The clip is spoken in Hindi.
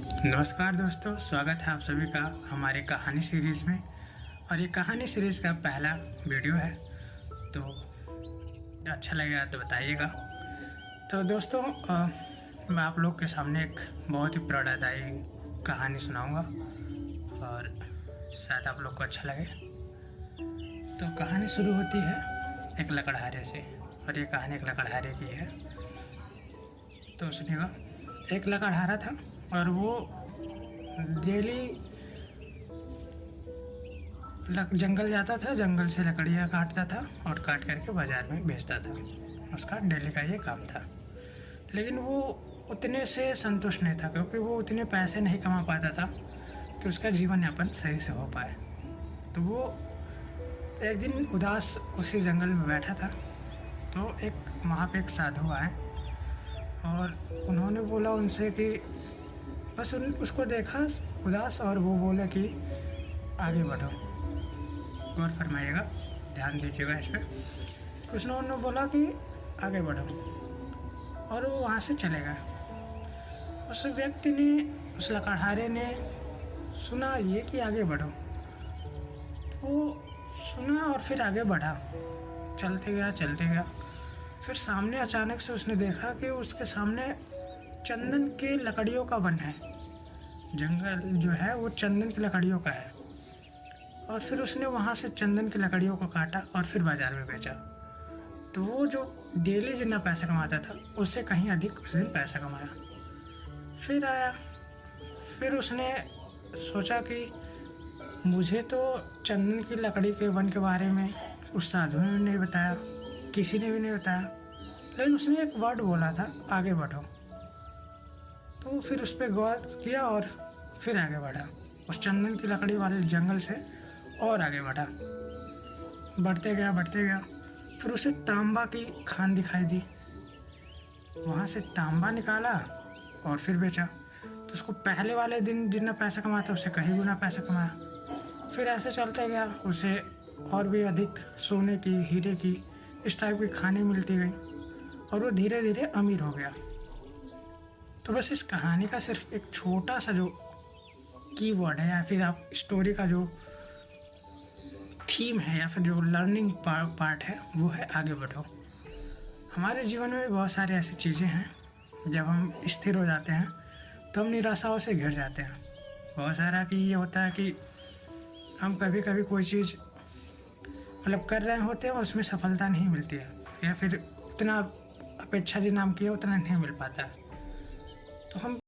नमस्कार दोस्तों, स्वागत है आप सभी का हमारे कहानी सीरीज़ में। और ये कहानी सीरीज़ का पहला वीडियो है, तो अच्छा लगेगा तो बताइएगा। तो दोस्तों मैं आप लोग के सामने एक बहुत ही प्रेरणादायी कहानी सुनाऊंगा और शायद आप लोग को अच्छा लगे। तो कहानी शुरू होती है एक लकड़हारे से, और ये कहानी एक लकड़हारे की है। तो सुनिएगा। एक लकड़हारा था और वो डेली जंगल जाता था, जंगल से लकड़ियाँ काटता था और काट करके बाज़ार में बेचता था। उसका डेली का ये काम था। लेकिन वो उतने से संतुष्ट नहीं था, क्योंकि वो उतने पैसे नहीं कमा पाता था कि उसका जीवन यापन सही से हो पाए। तो वो एक दिन उदास उसी जंगल में बैठा था, तो वहाँ पे एक साधु आए और उन्होंने बोला उनसे कि बस उसको देखा उदास, और वो बोले कि आगे बढ़ो। गौर फरमाइएगा, ध्यान दीजिएगा इस पर। कुछ उन्होंने बोला कि आगे बढ़ो, और वो वहाँ से चले गए। उस व्यक्ति ने, उस लकड़हारे ने सुना ये कि आगे बढ़ो, तो वो सुना और फिर आगे बढ़ा। चलते गया। फिर सामने अचानक से उसने देखा कि उसके सामने चंदन के लकड़ियों का वन है। जंगल जो है वो चंदन की लकड़ियों का है। और फिर उसने वहाँ से चंदन की लकड़ियों को काटा और फिर बाज़ार में बेचा। तो वो जो डेली जितना पैसा कमाता था उससे कहीं अधिक उस दिन पैसा कमाया। फिर आया, फिर उसने सोचा कि मुझे तो चंदन की लकड़ी के वन के बारे में उस साधु ने नहीं बताया, किसी ने भी नहीं बताया। लेकिन उसने एक वर्ड बोला था, आगे बढ़ो। तो फिर उस पर गौर किया और फिर आगे बढ़ा, उस चंदन की लकड़ी वाले जंगल से और आगे बढ़ा। बढ़ते गया। फिर उसे तांबा की खान दिखाई दी। वहाँ से तांबा निकाला और फिर बेचा। तो उसको पहले वाले दिन जितना पैसा कमाया था उससे कहीं गुना पैसा कमाया। फिर ऐसे चलते गया, उसे और भी अधिक सोने की, हीरे की, इस टाइप की खानें मिलती गई और वो धीरे धीरे अमीर हो गया। तो बस इस कहानी का सिर्फ एक छोटा सा जो कीवर्ड है, या फिर आप स्टोरी का जो थीम है, या फिर जो लर्निंग पार्ट है, वो है आगे बढ़ो। हमारे जीवन में बहुत सारी ऐसी चीज़ें हैं, जब हम स्थिर हो जाते हैं तो हम निराशाओं से घिर जाते हैं। बहुत सारा कि ये होता है कि हम कभी कभी कोई चीज़ मतलब कर रहे होते हैं और उसमें सफलता नहीं मिलती है, या फिर उतना अपेक्षा जितना हम किए उतना नहीं मिल पाता है। तो हम